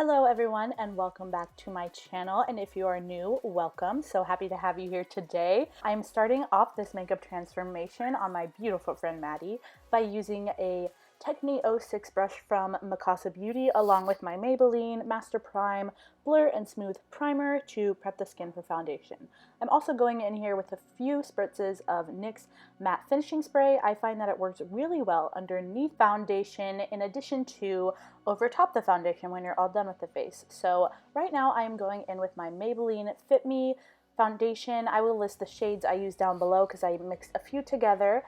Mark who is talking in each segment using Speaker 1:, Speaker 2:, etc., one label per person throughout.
Speaker 1: Hello everyone and welcome back to my channel, and if you are new, welcome. So happy to have you here today. I'm starting off this makeup transformation on my beautiful friend Maddie by using a Technique 06 brush from Mikasa Beauty along with my Maybelline Masterprime Blur and Smooth Primer to prep the skin for foundation. I'm also going in here with a few spritzes of NYX Matte Finishing Spray. I find that it works really well underneath foundation in addition to over top the foundation when you're all done with the face. So right now I am going in with my Maybelline Fit Me foundation. I will list the shades I use down below because I mixed a few together.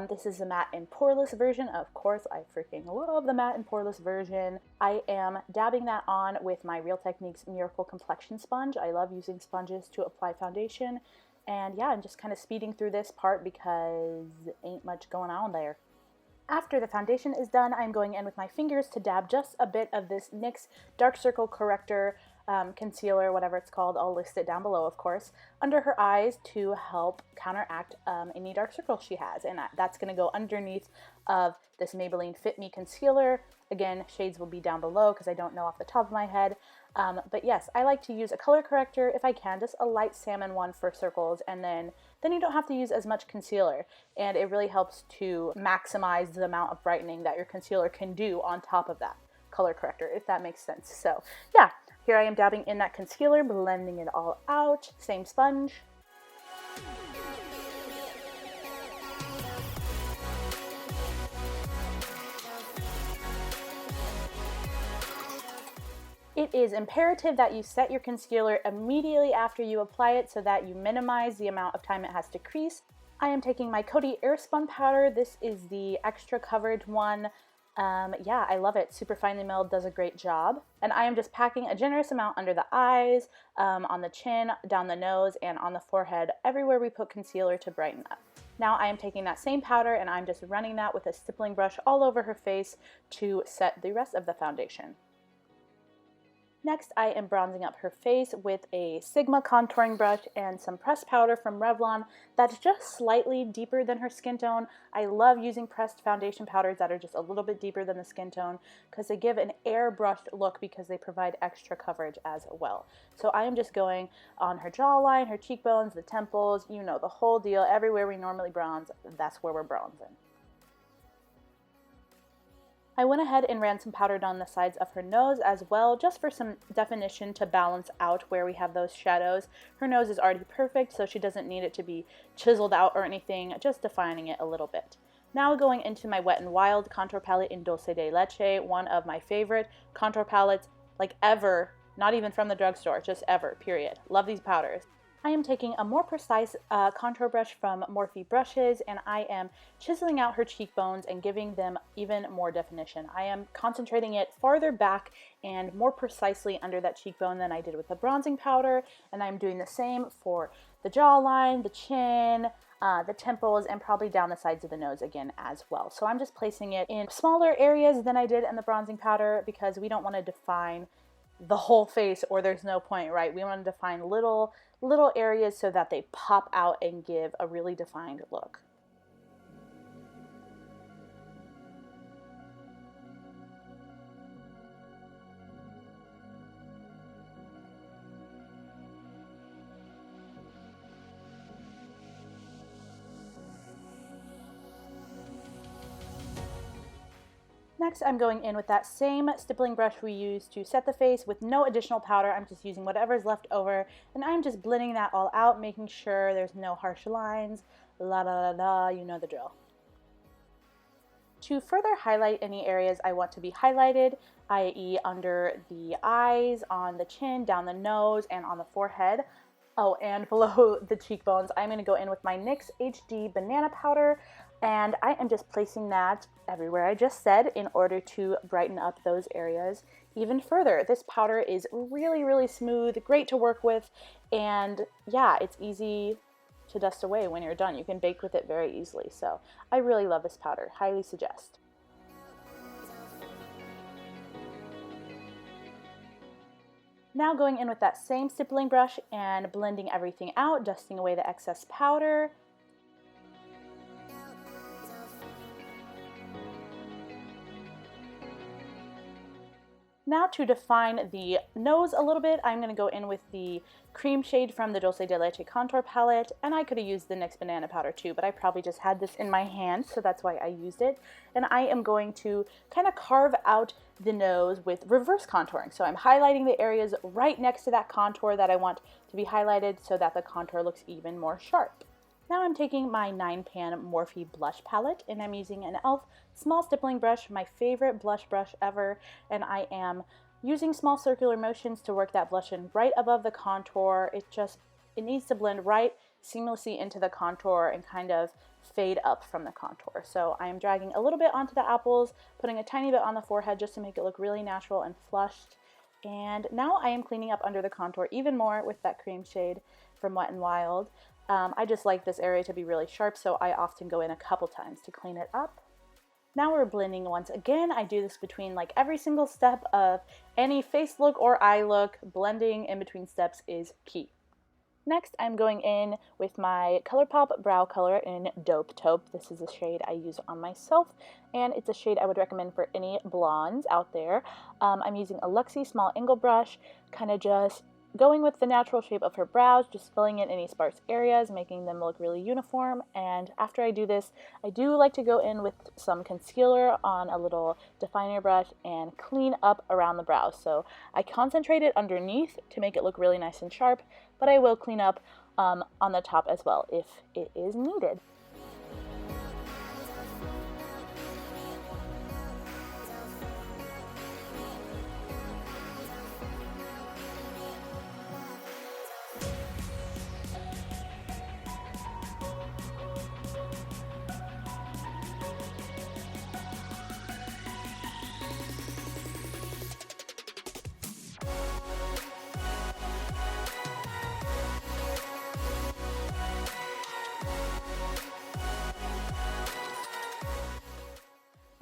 Speaker 1: This is the matte and poreless version. Of course, I freaking love the matte and poreless version. I am dabbing that on with my Real Techniques Miracle Complexion Sponge. I love using sponges to apply foundation. And yeah, I'm just kind of speeding through this part because ain't much going on there. After the foundation is done, I'm going in with my fingers to dab just a bit of this NYX Dark Circle Corrector concealer, whatever it's called. I'll list it down below, of course, under her eyes to help counteract any dark circles she has. And that's going to go underneath of this Maybelline Fit Me concealer. Again, shades will be down below because I don't know off the top of my head. But yes, I like to use a color corrector if I can, just a light salmon one for circles, and then you don't have to use as much concealer. And it really helps to maximize the amount of brightening that your concealer can do on top of that color corrector, if that makes sense. So yeah, here I am dabbing in that concealer, blending it all out, same sponge. It is imperative that you set your concealer immediately after you apply it so that you minimize the amount of time it has to crease. I am taking my Coty Airspun powder. This is the extra coverage one. Yeah, I love it. Super finely milled, does a great job. And I am just packing a generous amount under the eyes, on the chin, down the nose, and on the forehead, everywhere we put concealer to brighten up. Now I am taking that same powder and I'm just running that with a stippling brush all over her face to set the rest of the foundation. Next, I am bronzing up her face with a Sigma contouring brush and some pressed powder from Revlon that's just slightly deeper than her skin tone. I love using pressed foundation powders that are just a little bit deeper than the skin tone because they give an airbrushed look because they provide extra coverage as well. So I am just going on her jawline, her cheekbones, the temples, you know, the whole deal. Everywhere we normally bronze, that's where we're bronzing. I went ahead and ran some powder down the sides of her nose as well, just for some definition to balance out where we have those shadows. Her nose is already perfect, so she doesn't need it to be chiseled out or anything, just defining it a little bit. Now going into my Wet n Wild contour palette in Dulce de Leche, one of my favorite contour palettes, like ever, not even from the drugstore, just ever, period. Love these powders. I am taking a more precise contour brush from Morphe Brushes, and I am chiseling out her cheekbones and giving them even more definition. I am concentrating it farther back and more precisely under that cheekbone than I did with the bronzing powder, and I'm doing the same for the jawline, the chin, the temples, and probably down the sides of the nose again as well. So I'm just placing it in smaller areas than I did in the bronzing powder because we don't want to define the whole face, or there's no point, right? We want to define little areas so that they pop out and give a really defined look. Next, I'm going in with that same stippling brush we used to set the face with no additional powder. I'm just using whatever's left over, and I'm just blending that all out, making sure there's no harsh lines, la la la la, you know the drill. To further highlight any areas I want to be highlighted, i.e. under the eyes, on the chin, down the nose, and on the forehead, oh, and below the cheekbones, I'm going to go in with my NYX HD Banana Powder, and I am just placing that everywhere I just said in order to brighten up those areas even further. This powder is really, really smooth, great to work with, and yeah, it's easy to dust away when you're done. You can bake with it very easily, so I really love this powder. Highly suggest. Now going in with that same stippling brush and blending everything out, dusting away the excess powder. Now to define the nose a little bit, I'm going to go in with the cream shade from the Dulce de Leche contour palette, and I could have used the NYX banana powder too, but I probably just had this in my hand, so that's why I used it. And I am going to kind of carve out the nose with reverse contouring. So I'm highlighting the areas right next to that contour that I want to be highlighted so that the contour looks even more sharp. Now I'm taking my 9-pan Morphe blush palette, and I'm using an e.l.f. small stippling brush, my favorite blush brush ever, and I am using small circular motions to work that blush in right above the contour. It needs to blend right seamlessly into the contour and kind of fade up from the contour. So I am dragging a little bit onto the apples, putting a tiny bit on the forehead just to make it look really natural and flushed. And now I am cleaning up under the contour even more with that cream shade from Wet n Wild. I just like this area to be really sharp, so I often go in a couple times to clean it up. Now we're blending once again. I do this between like every single step of any face look or eye look. Blending in between steps is key. Next, I'm going in with my ColourPop brow color in Dope Taupe. This is a shade I use on myself, and it's a shade I would recommend for any blondes out there. I'm using a Luxie small angle brush, kind of just going with the natural shape of her brows, just filling in any sparse areas, making them look really uniform. And after I do this, I do like to go in with some concealer on a little definer brush and clean up around the brows. So I concentrate it underneath to make it look really nice and sharp, but I will clean up on the top as well if it is needed.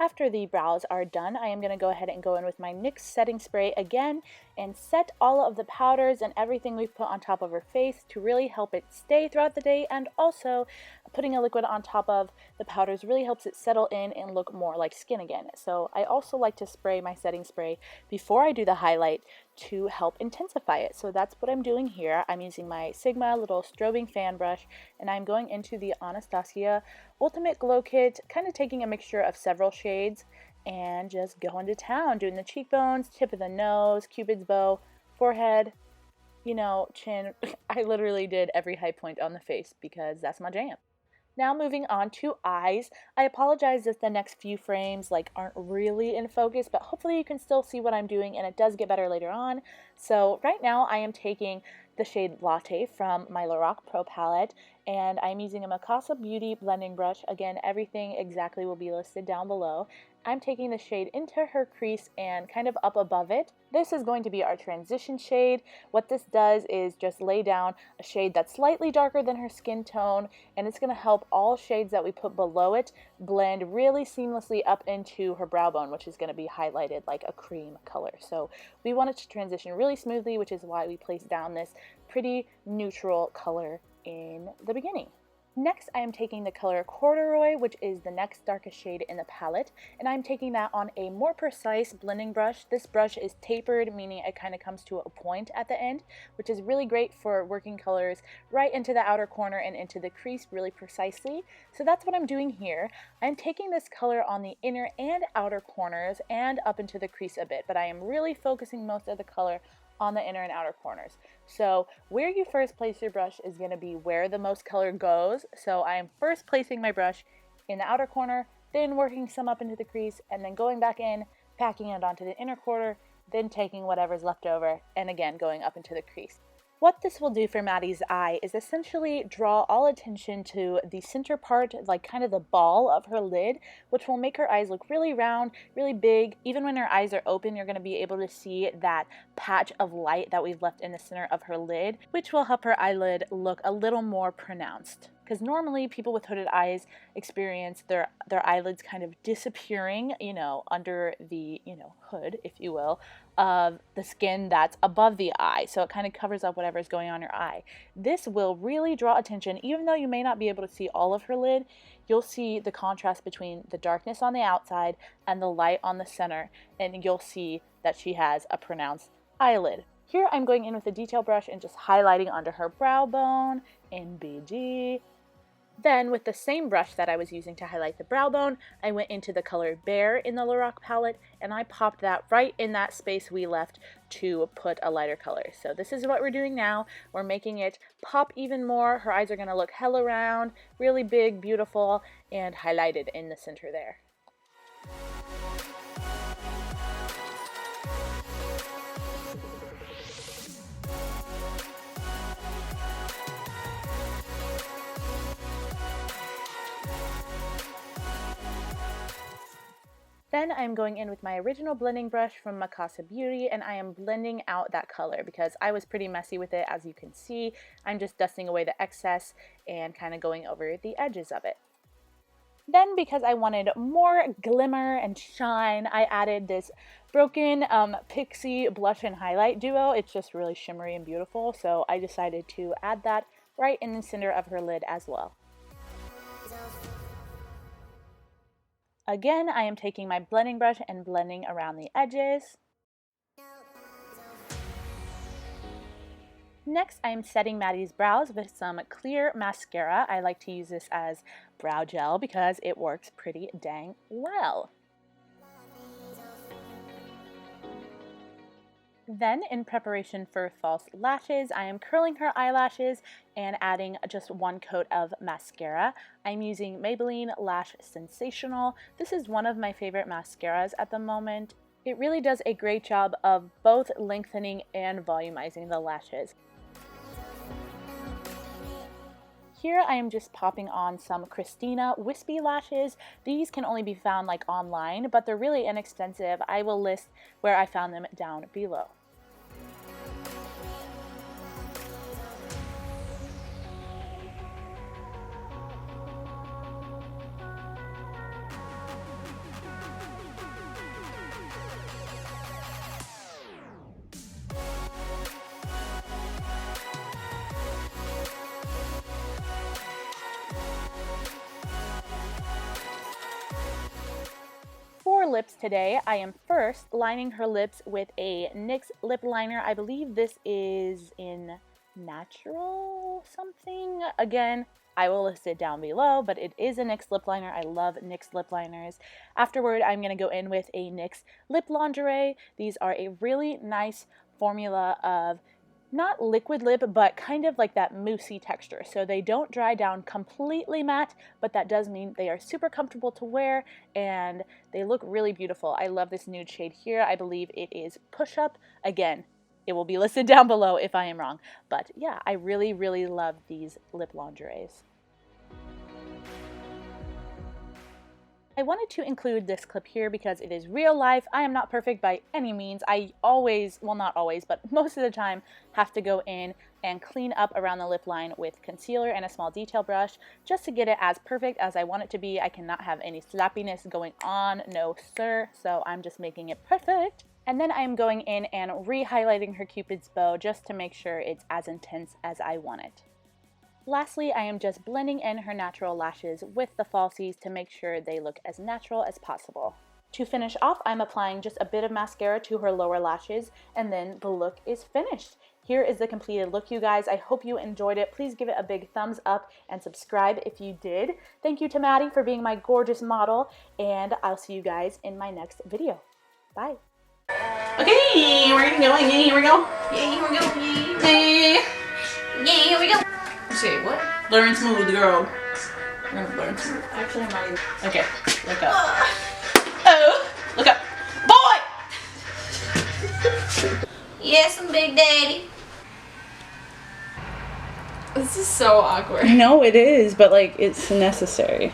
Speaker 1: After the brows are done, I am going to go ahead and go in with my NYX setting spray again and set all of the powders and everything we've put on top of her face to really help it stay throughout the day, and also putting a liquid on top of the powders really helps it settle in and look more like skin again. So I also like to spray my setting spray before I do the highlight to help intensify it. So that's what I'm doing here. I'm using my Sigma little strobing fan brush, and I'm going into the Anastasia Ultimate Glow Kit, kind of taking a mixture of several shades and just going to town, doing the cheekbones, tip of the nose, cupid's bow, forehead, you know, chin. I literally did every high point on the face because that's my jam. Now moving on to eyes. I apologize if the next few frames aren't really in focus, but hopefully you can still see what I'm doing, and it does get better later on. So right now I am taking the shade Latte from my Lorac Pro palette, and I'm using a Mikasa Beauty blending brush. Again, everything exactly will be listed down below. I'm taking the shade into her crease and kind of up above it. This is going to be our transition shade. What this does is just lay down a shade that's slightly darker than her skin tone, and it's going to help all shades that we put below it blend really seamlessly up into her brow bone, which is going to be highlighted like a cream color. So we want it to transition really smoothly, which is why we place down this pretty neutral color in the beginning. Next, I am taking the color Corduroy, which is the next darkest shade in the palette, and I'm taking that on a more precise blending brush. This brush is tapered, meaning it kind of comes to a point at the end, which is really great for working colors right into the outer corner and into the crease really precisely. So that's what I'm doing here. I'm taking this color on the inner and outer corners and up into the crease a bit, but I am really focusing most of the color on the inner and outer corners. So where you first place your brush is going to be where the most color goes. So I am first placing my brush in the outer corner, then working some up into the crease, and then going back in, packing it onto the inner corner, then taking whatever's left over, and again going up into the crease. What this will do for Maddie's eye is essentially draw all attention to the center part, like kind of the ball of her lid, which will make her eyes look really round, really big. Even when her eyes are open, you're going to be able to see that patch of light that we've left in the center of her lid, which will help her eyelid look a little more pronounced. because normally people with hooded eyes experience their eyelids kind of disappearing, you know, under the, you know, hood, if you will, of the skin that's above the eye. So it kind of covers up whatever's going on in your eye. This will really draw attention. Even though you may not be able to see all of her lid, you'll see the contrast between the darkness on the outside and the light on the center, and you'll see that she has a pronounced eyelid. Here I'm going in with a detail brush and just highlighting under her brow bone in BG. Then with the same brush that I was using to highlight the brow bone, I went into the color Bear in the Lorac palette and I popped that right in that space we left to put a lighter color. So this is what we're doing now. We're making it pop even more. Her eyes are going to look hella round, really big, beautiful, and highlighted in the center there. Then I'm going in with my original blending brush from Mikasa Beauty and I am blending out that color because I was pretty messy with it, as you can see. I'm just dusting away the excess and kind of going over the edges of it. Then because I wanted more glimmer and shine, I added this Broken Pixie blush and highlight duo. It's just really shimmery and beautiful, so I decided to add that right in the center of her lid as well. Again, I am taking my blending brush and blending around the edges. Next, I am setting Maddie's brows with some clear mascara. I like to use this as brow gel because it works pretty dang well. Then, in preparation for false lashes, I am curling her eyelashes and adding just one coat of mascara. I'm using Maybelline Lash Sensational. This is one of my favorite mascaras at the moment. It really does a great job of both lengthening and volumizing the lashes. Here I am just popping on some Christina wispy lashes. These can only be found like online, but they're really inexpensive. I will list where I found them down below. For lips today, I am first lining her lips with a NYX lip liner. I believe this is in Natural something. Again, I will list it down below, but it is a NYX lip liner. I love NYX lip liners. Afterward, I'm going to go in with a NYX Lip Lingerie. These are a really nice formula of not liquid lip, but kind of like that moussey texture. So they don't dry down completely matte, but that does mean they are super comfortable to wear and they look really beautiful. I love this nude shade here. I believe it is Push Up. Again, it will be listed down below if I am wrong. But yeah, I really, really love these lip lingeries. I wanted to include this clip here because it is real life. I am not perfect by any means. I always, well not always, but most of the time have to go in and clean up around the lip line with concealer and a small detail brush just to get it as perfect as I want it to be. I cannot have any slappiness going on, no sir, so I'm just making it perfect. And then I'm going in and re-highlighting her Cupid's bow just to make sure it's as intense as I want it. Lastly, I am just blending in her natural lashes with the falsies to make sure they look as natural as possible. To finish off, I'm applying just a bit of mascara to her lower lashes, and then the look is finished. Here is the completed look, you guys. I hope you enjoyed it. Please give it a big thumbs up and subscribe if you did. Thank you to Maddie for being my gorgeous model, and I'll see you guys in my next video. Bye.
Speaker 2: Okay, we're gonna go. Yeah, here we go. Yeah, here we go. Yeah, here we go. Say what? Learn smooth, girl. We're gonna learn smooth. Actually, I'm not even. Okay, look up. Oh, look up. Boy! Yes, I'm Big Daddy.
Speaker 3: This is so awkward.
Speaker 1: I know it is, but like it's necessary.